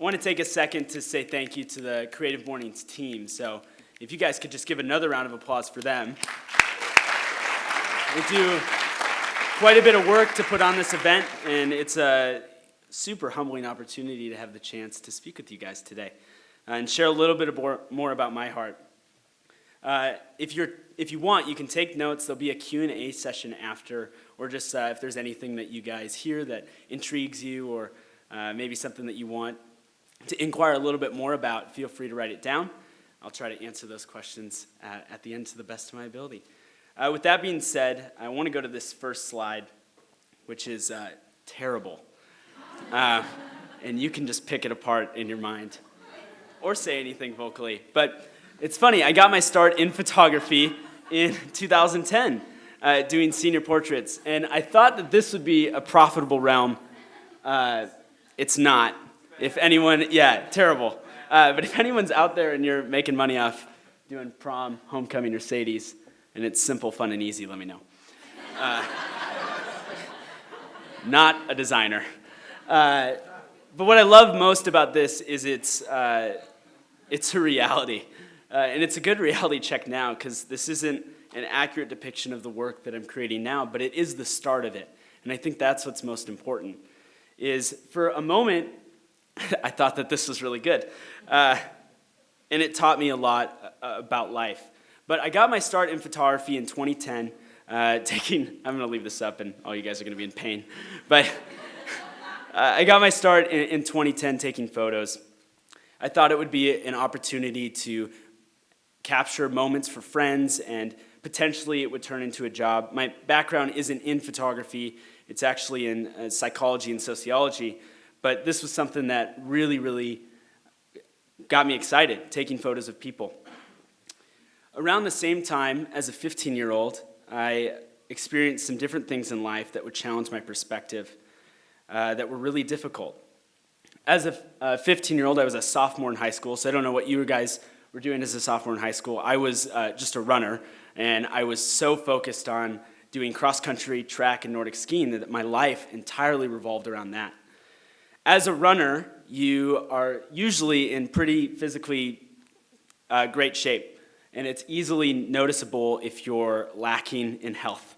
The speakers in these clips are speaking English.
I want to take a second to say thank you to the Creative Mornings team. So if you guys could just give another round of applause for them. We do quite a bit of work to put on this event, and it's a super humbling opportunity to have the chance to speak with you guys today and share a little bit more about my heart. If you want, you can take notes. There'll be a Q&A session after, or just if there's anything that you guys hear that intrigues you, or maybe something that you want to inquire a little bit more about, feel free to write it down. I'll try to answer those questions at the end to the best of my ability. With that being said, I want to go to this first slide, which is terrible. And you can just pick it apart in your mind or say anything vocally. But it's funny, I got my start in photography in 2010 doing senior portraits. And I thought that this would be a profitable realm. It's not. If anyone, terrible. But if anyone's out there and you're making money off doing prom, homecoming, or Sadie's, and it's simple, fun, and easy, let me know. Not a designer. But what I love most about this is it's a reality. And it's a good reality check now, because this isn't an accurate depiction of the work that I'm creating now, but it is the start of it. And I think that's what's most important, is for a moment, I thought that this was really good. And it taught me a lot about life. But I got my start in photography in 2010, I'm going to leave this up and all you guys are going to be in pain. But I got my start in 2010 taking photos. I thought it would be an opportunity to capture moments for friends, and potentially it would turn into a job. My background isn't in photography. It's actually in psychology and sociology. But this was something that really, really got me excited, taking photos of people. Around the same time, as a 15-year-old, I experienced some different things in life that would challenge my perspective, that were really difficult. As a 15-year-old, I was a sophomore in high school, so I don't know what you guys were doing as a sophomore in high school. I was just a runner, and I was so focused on doing cross-country, track, and Nordic skiing that my life entirely revolved around that. As a runner, you are usually in pretty physically great shape, and it's easily noticeable if you're lacking in health.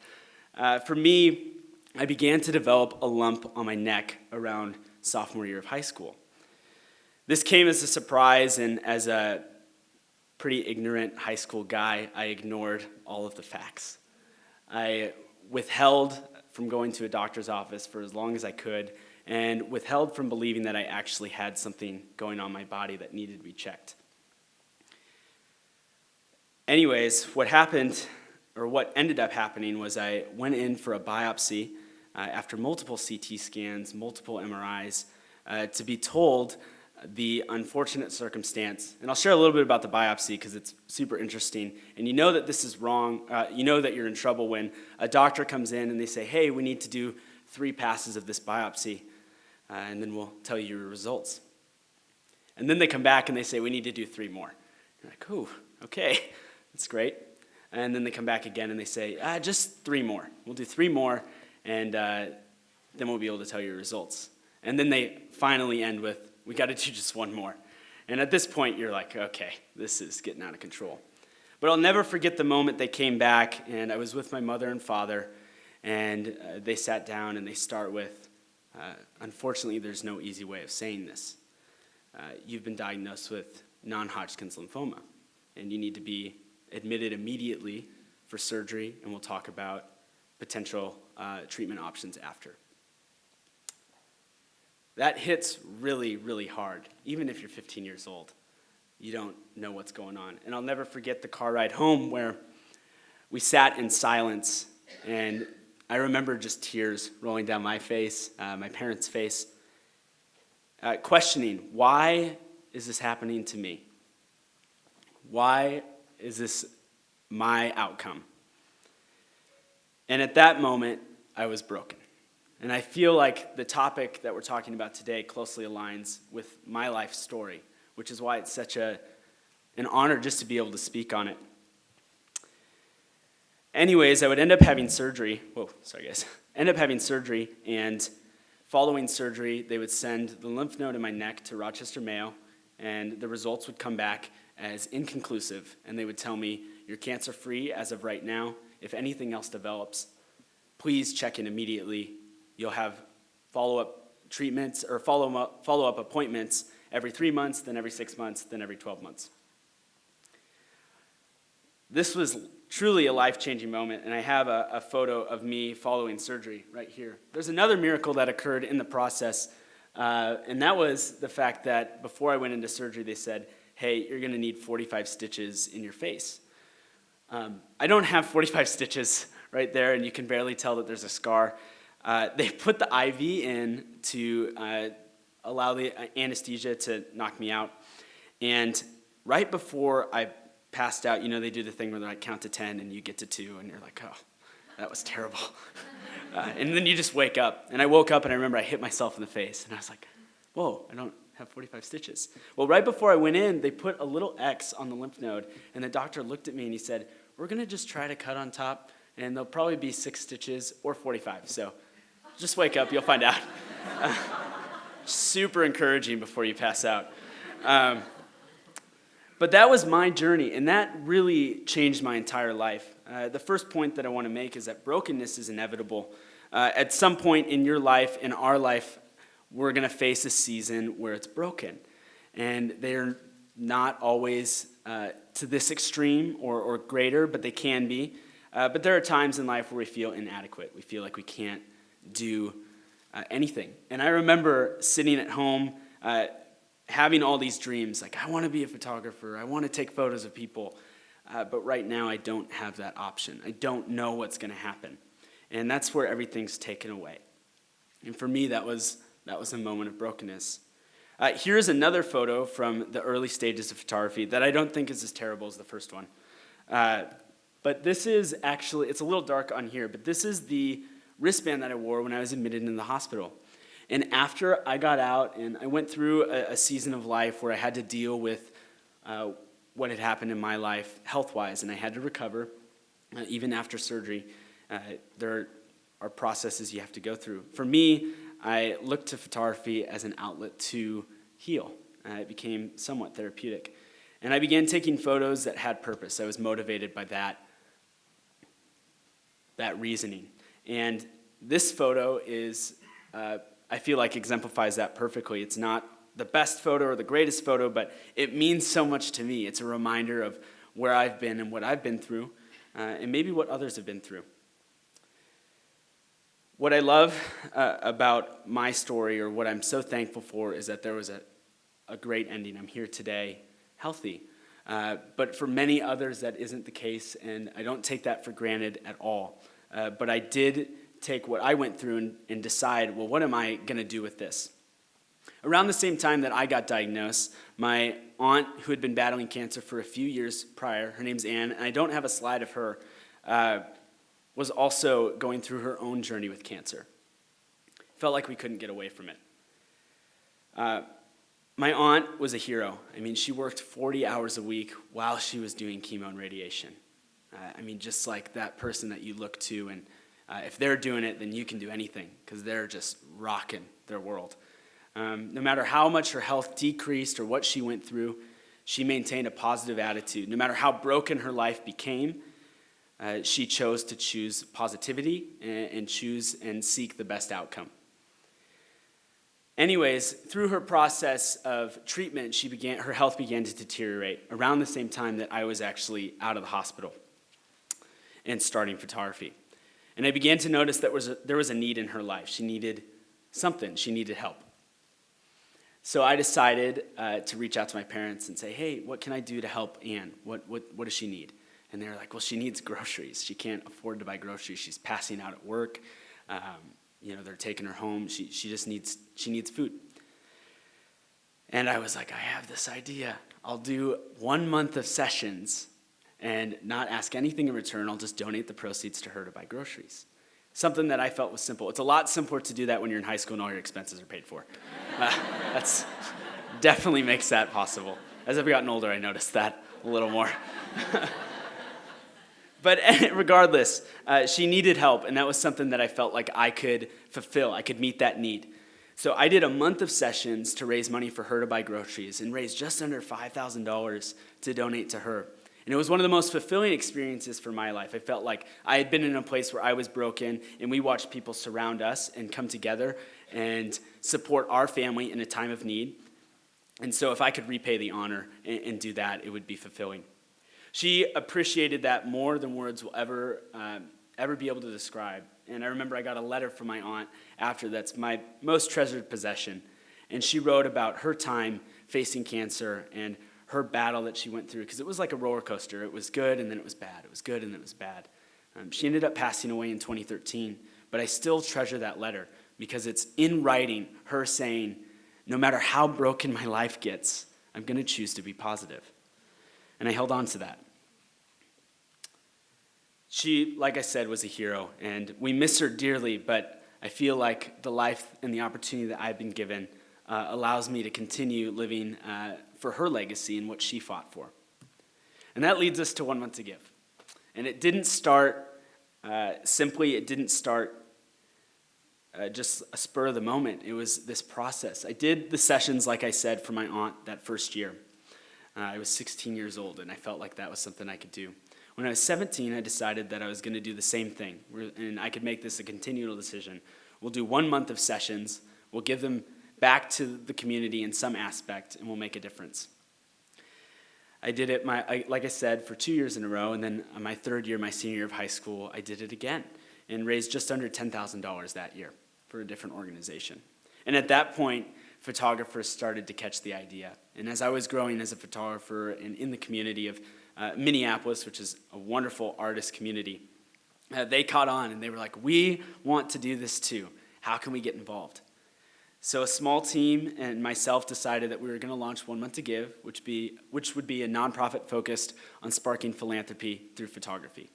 For me, I began to develop a lump on my neck around sophomore year of high school. This came as a surprise, and as a pretty ignorant high school guy, I ignored all of the facts. I withheld from going to a doctor's office for as long as I could, and withheld from believing that I actually had something going on in my body that needed to be checked. Anyways, what ended up happening was I went in for a biopsy after multiple CT scans, multiple MRIs, to be told the unfortunate circumstance. And I'll share a little bit about the biopsy because it's super interesting. And you know that this is wrong. You know that you're in trouble when a doctor comes in and they say, hey, we need to do 3 passes of this biopsy, and then we'll tell you your results. And then they come back and they say, we need to do 3 more. You're like, ooh, okay, that's great. And then they come back again and they say, just 3 more. We'll do 3 more, and then we'll be able to tell you your results. And then they finally end with, we got to do just 1 more. And at this point, you're like, okay, this is getting out of control. But I'll never forget the moment they came back, and I was with my mother and father, and they sat down and they start with, unfortunately, there's no easy way of saying this. You've been diagnosed with non-Hodgkin's lymphoma, and you need to be admitted immediately for surgery, and we'll talk about potential treatment options after. That hits really, really hard, even if you're 15 years old. You don't know what's going on. And I'll never forget the car ride home where we sat in silence, and I remember just tears rolling down my face, my parents' face, questioning, why is this happening to me? Why is this my outcome? And at that moment, I was broken. And I feel like the topic that we're talking about today closely aligns with my life story, which is why it's such an honor just to be able to speak on it. Anyways, I would end up having surgery. End up having surgery, and Following surgery, they would send the lymph node in my neck to Rochester Mayo, and the results would come back as inconclusive, and they would tell me, "You're cancer-free as of right now. If anything else develops, please check in immediately. You'll have follow-up treatments or follow-up appointments every 3 months, then every 6 months, then every 12 months." This was truly a life-changing moment, and I have a photo of me following surgery right here. There's another miracle that occurred in the process, and that was the fact that before I went into surgery, they said, "Hey, you're going to need 45 stitches in your face." I don't have 45 stitches right there, and you can barely tell that there's a scar. They put the IV in to allow the anesthesia to knock me out, and right before I passed out, they do the thing where they like count to 10 and you get to 2 and you're like, oh, that was terrible. And then you just wake up. And I woke up and I remember I hit myself in the face and I was like, whoa, I don't have 45 stitches. Well, right before I went in, they put a little X on the lymph node and the doctor looked at me and he said, "We're gonna just try to cut on top and there'll probably be 6 stitches or 45. So just wake up, you'll find out." Super encouraging before you pass out. But that was my journey, and that really changed my entire life. The first point that I want to make is that brokenness is inevitable. At some point in your life, in our life, we're going to face a season where it's broken. And they're not always to this extreme or greater, but they can be. But there are times in life where we feel inadequate. We feel like we can't do anything. And I remember sitting at home having all these dreams, like I want to be a photographer, I want to take photos of people, but right now I don't have that option. I don't know what's going to happen, and that's where everything's taken away. And for me, that was a moment of brokenness. Here's another photo from the early stages of photography that I don't think is as terrible as the first one. But this is actually, it's a little dark on here, but this is the wristband that I wore when I was admitted in the hospital. And after I got out and I went through a season of life where I had to deal with what had happened in my life health-wise, and I had to recover, even after surgery, there are processes you have to go through. For me, I looked to photography as an outlet to heal. It became somewhat therapeutic. And I began taking photos that had purpose. I was motivated by that reasoning. And this photo is... I feel like exemplifies that perfectly. It's not the best photo or the greatest photo, but it means so much to me. It's a reminder of where I've been and what I've been through, and maybe what others have been through. What I love about my story, or what I'm so thankful for, is that there was a great ending. I'm here today, healthy. But for many others, that isn't the case, and I don't take that for granted at all. But I did take what I went through and decide, well, what am I going to do with this? Around the same time that I got diagnosed, my aunt, who had been battling cancer for a few years prior, her name's Anne, and I don't have a slide of her, was also going through her own journey with cancer. Felt like we couldn't get away from it. My aunt was a hero. I mean, she worked 40 hours a week while she was doing chemo and radiation. Just like that person that you look to, and if they're doing it, then you can do anything, because they're just rocking their world. No matter how much her health decreased or what she went through, she maintained a positive attitude. No matter how broken her life became, she chose to choose positivity and choose and seek the best outcome. Anyways, through her process of treatment, her health began to deteriorate around the same time that I was actually out of the hospital and starting photography. And I began to notice that there was a need in her life. She needed something. She needed help. So I decided to reach out to my parents and say, hey, what can I do to help Anne? What does she need? And they were like, well, she needs groceries. She can't afford to buy groceries. She's passing out at work. They're taking her home. She needs food. And I was like, I have this idea. I'll do 1 month of sessions and not ask anything in return. I'll just donate the proceeds to her to buy groceries. Something that I felt was simple. It's a lot simpler to do that when you're in high school and all your expenses are paid for. That's definitely makes that possible. As I've gotten older, I noticed that a little more. But regardless, she needed help, and that was something that I felt like I could fulfill. I could meet that need. So I did a month of sessions to raise money for her to buy groceries and raised just under $5,000 to donate to her. And it was one of the most fulfilling experiences for my life. I felt like I had been in a place where I was broken, and we watched people surround us and come together and support our family in a time of need. And so if I could repay the honor and do that, it would be fulfilling. She appreciated that more than words will ever be able to describe. And I remember I got a letter from my aunt after that's my most treasured possession. And she wrote about her time facing cancer and her battle that she went through, because it was like a roller coaster. It was good, and then it was bad. It was good, and then it was bad. She ended up passing away in 2013, but I still treasure that letter because it's in writing, her saying, no matter how broken my life gets, I'm going to choose to be positive. And I held on to that. She, like I said, was a hero, and we miss her dearly, but I feel like the life and the opportunity that I've been given allows me to continue living for her legacy and what she fought for. And that leads us to 1 month to give. And it didn't start it didn't start just a spur of the moment. It was this process. I did the sessions, like I said, for my aunt that first year. I was 16 years old, and I felt like that was something I could do. When I was 17, I decided that I was going to do the same thing, and I could make this a continual decision. We'll do 1 month of sessions. We'll give them back to the community in some aspect, and we'll make a difference. I did it, like I said, for 2 years in a row, and then my third year, my senior year of high school, I did it again and raised just under $10,000 that year for a different organization. And at that point, photographers started to catch the idea. And as I was growing as a photographer and in the community of Minneapolis, which is a wonderful artist community, they caught on and they were like, we want to do this too. How can we get involved? So a small team and myself decided that we were going to launch 1 Month to Give, which would be a nonprofit focused on sparking philanthropy through photography.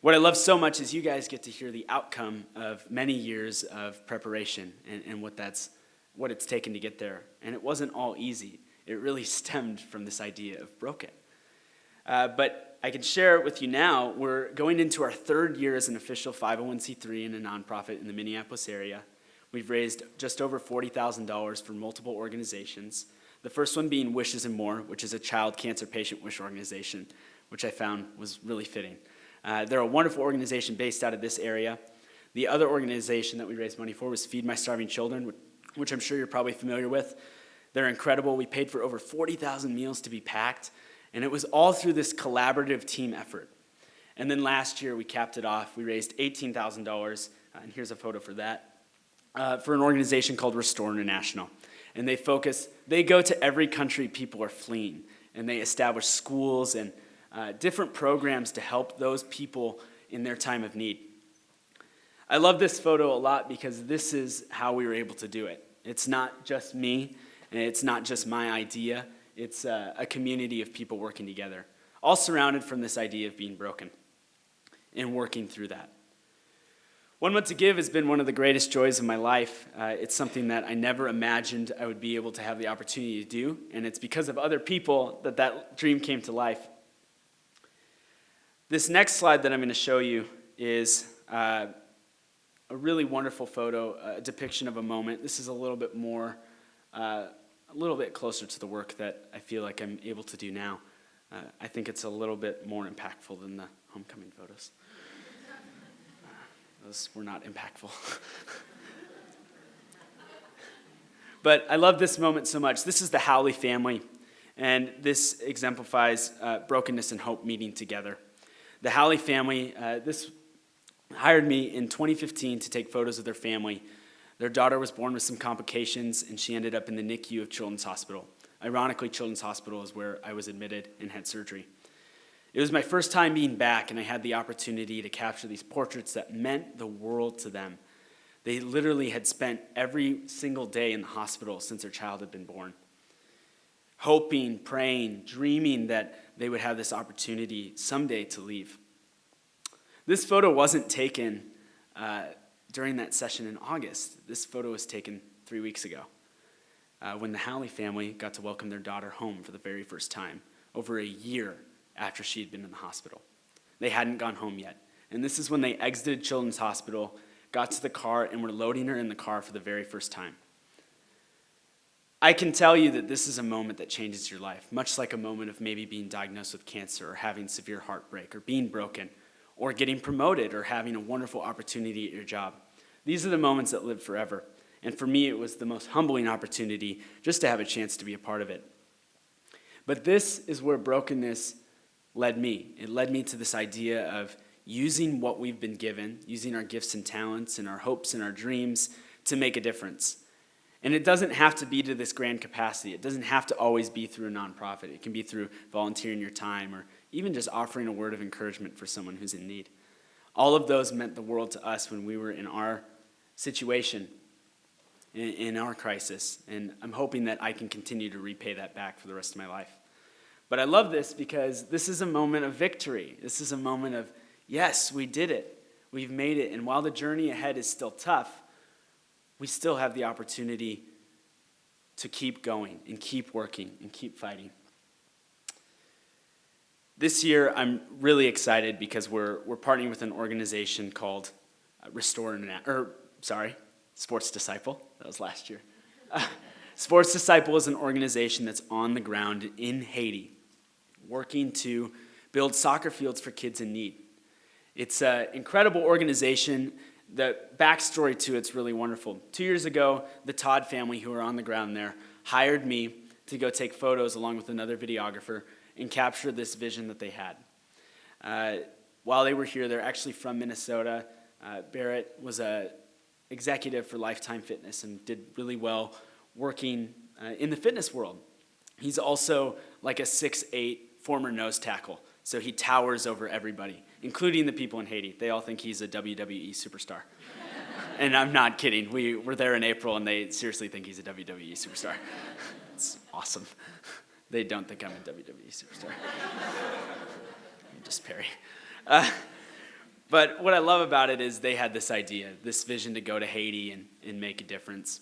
What I love so much is you guys get to hear the outcome of many years of preparation and what it's taken to get there. And it wasn't all easy. It really stemmed from this idea of broken. But I can share it with you now. We're going into our third year as an official 501c3 and a nonprofit in the Minneapolis area. We've raised just over $40,000 for multiple organizations. The first one being Wishes and More, which is a child cancer patient wish organization, which I found was really fitting. They're a wonderful organization based out of this area. The other organization that we raised money for was Feed My Starving Children, which I'm sure you're probably familiar with. They're incredible. We paid for over 40,000 meals to be packed, and it was all through this collaborative team effort. And then last year, we capped it off. We raised $18,000, and here's a photo for that, for an organization called Restore International. And they go to every country people are fleeing, and they establish schools and different programs to help those people in their time of need. I love this photo a lot because this is how we were able to do it. It's not just me, and it's not just my idea. It's a community of people working together, all surrounded from this idea of being broken and working through that. 1 Month to Give has been one of the greatest joys of my life. It's something that I never imagined I would be able to have the opportunity to do, and it's because of other people that dream came to life. This next slide that I'm going to show you is a really wonderful photo, a depiction of a moment. This is a little bit closer to the work that I feel like I'm able to do now. I think it's a little bit more impactful than the homecoming photos. Those were not impactful. But I love this moment so much. This is the Howley family, and this exemplifies brokenness and hope meeting together. The Howley family, this hired me in 2015 to take photos of their family. Their daughter was born with some complications, and she ended up in the NICU of Children's Hospital. Ironically, Children's Hospital is where I was admitted and had surgery. It was my first time being back, and I had the opportunity to capture these portraits that meant the world to them. They literally had spent every single day in the hospital since their child had been born, hoping, praying, dreaming that they would have this opportunity someday to leave. This photo wasn't taken during that session in August. This photo was taken 3 weeks ago when the Howley family got to welcome their daughter home for the very first time, over a year after she had been in the hospital. They hadn't gone home yet. And this is when they exited Children's Hospital, got to the car, and were loading her in the car for the very first time. I can tell you that this is a moment that changes your life, much like a moment of maybe being diagnosed with cancer or having severe heartbreak or being broken or getting promoted or having a wonderful opportunity at your job. These are the moments that live forever. And for me, it was the most humbling opportunity just to have a chance to be a part of it. But this is where brokenness led me. It led me to this idea of using what we've been given, using our gifts and talents and our hopes and our dreams to make a difference. And it doesn't have to be to this grand capacity. It doesn't have to always be through a nonprofit. It can be through volunteering your time or even just offering a word of encouragement for someone who's in need. All of those meant the world to us when we were in our situation, in our crisis. And I'm hoping that I can continue to repay that back for the rest of my life. But I love this because this is a moment of victory. This is a moment of, yes, we did it. We've made it. And while the journey ahead is still tough, we still have the opportunity to keep going and keep working and keep fighting. This year, I'm really excited because we're partnering with an organization called Sports Disciple. That was last year. Sports Disciple is an organization that's on the ground in Haiti, working to build soccer fields for kids in need. It's an incredible organization. The backstory to it's really wonderful. 2 years ago, the Todd family, who are on the ground there, hired me to go take photos along with another videographer and capture this vision that they had. While they were here, they're actually from Minnesota. Barrett was an executive for Lifetime Fitness and did really well working in the fitness world. He's also like a 6'8" former nose tackle, so he towers over everybody, including the people in Haiti. They all think he's a WWE superstar. And I'm not kidding. We were there in April, and they seriously think he's a WWE superstar. It's awesome. They don't think I'm a WWE superstar. Just Perry. But what I love about it is they had this idea, this vision to go to Haiti and make a difference.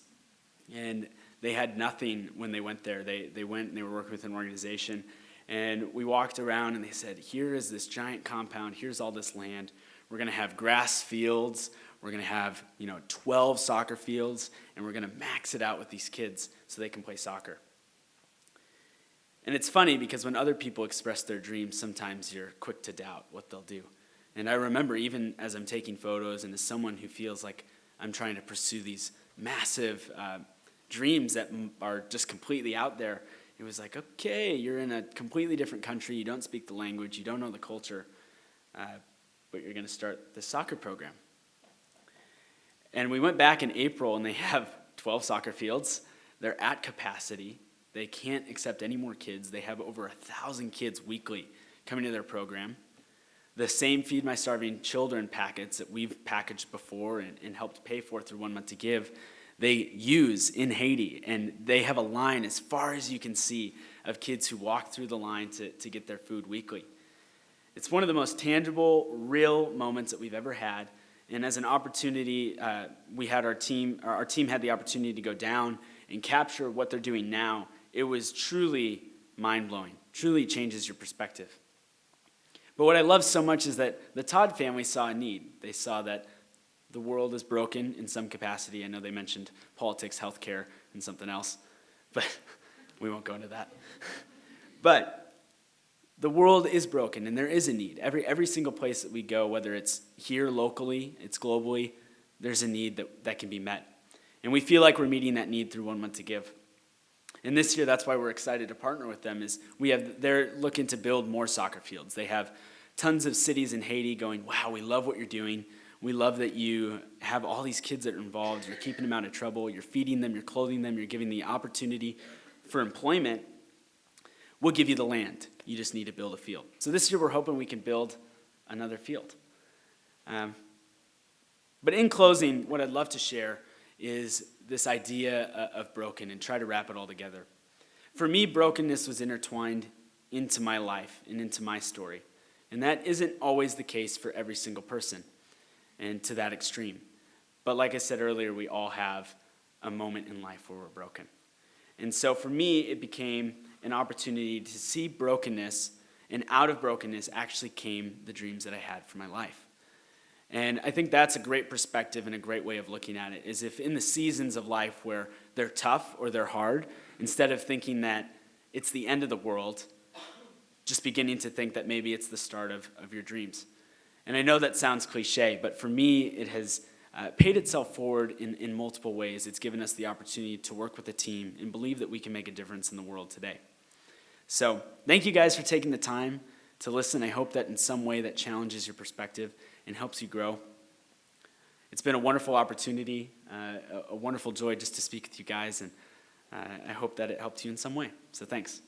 And they had nothing when they went there. They went and they were working with an organization. And we walked around and they said, here is this giant compound. Here's all this land. We're going to have grass fields. We're going to have 12 soccer fields. And we're going to max it out with these kids so they can play soccer. And it's funny because when other people express their dreams, sometimes you're quick to doubt what they'll do. And I remember even as I'm taking photos and as someone who feels like I'm trying to pursue these massive dreams that are just completely out there, it was like, okay, you're in a completely different country, you don't speak the language, you don't know the culture, but you're going to start this soccer program. And we went back in April and they have 12 soccer fields. They're at capacity. They can't accept any more kids. They have over 1,000 kids weekly coming to their program. The same Feed My Starving Children packets that we've packaged before and helped pay for through 1 Month to Give, they use in Haiti. And they have a line as far as you can see of kids who walk through the line to get their food weekly. It's one of the most tangible, real moments that we've ever had. And as an opportunity, we had our team had the opportunity to go down and capture what they're doing now. It was truly mind-blowing, truly changes your perspective. But what I love so much is that the Todd family saw a need. They saw that the world is broken in some capacity. I know they mentioned politics, healthcare, and something else, but we won't go into that. But the world is broken, and there is a need. Every single place that we go, whether it's here locally, it's globally, there's a need that can be met. And we feel like we're meeting that need through 1 Month to Give. And this year, that's why we're excited to partner with them, is they're looking to build more soccer fields. They have tons of cities in Haiti going, wow, we love what you're doing. We love that you have all these kids that are involved. You're keeping them out of trouble. You're feeding them. You're clothing them. You're giving the opportunity for employment. We'll give you the land. You just need to build a field. So this year, we're hoping we can build another field. But in closing, what I'd love to share is this idea of broken and try to wrap it all together. For me, brokenness was intertwined into my life and into my story. And that isn't always the case for every single person and to that extreme. But like I said earlier, we all have a moment in life where we're broken. And so for me, it became an opportunity to see brokenness, and out of brokenness actually came the dreams that I had for my life. And I think that's a great perspective and a great way of looking at it, is if in the seasons of life where they're tough or they're hard, instead of thinking that it's the end of the world, just beginning to think that maybe it's the start of your dreams. And I know that sounds cliche, but for me, it has paid itself forward in multiple ways. It's given us the opportunity to work with a team and believe that we can make a difference in the world today. So thank you guys for taking the time to listen. I hope that in some way that challenges your perspective and helps you grow. It's been a wonderful opportunity, a wonderful joy just to speak with you guys, and I hope that it helped you in some way. So thanks.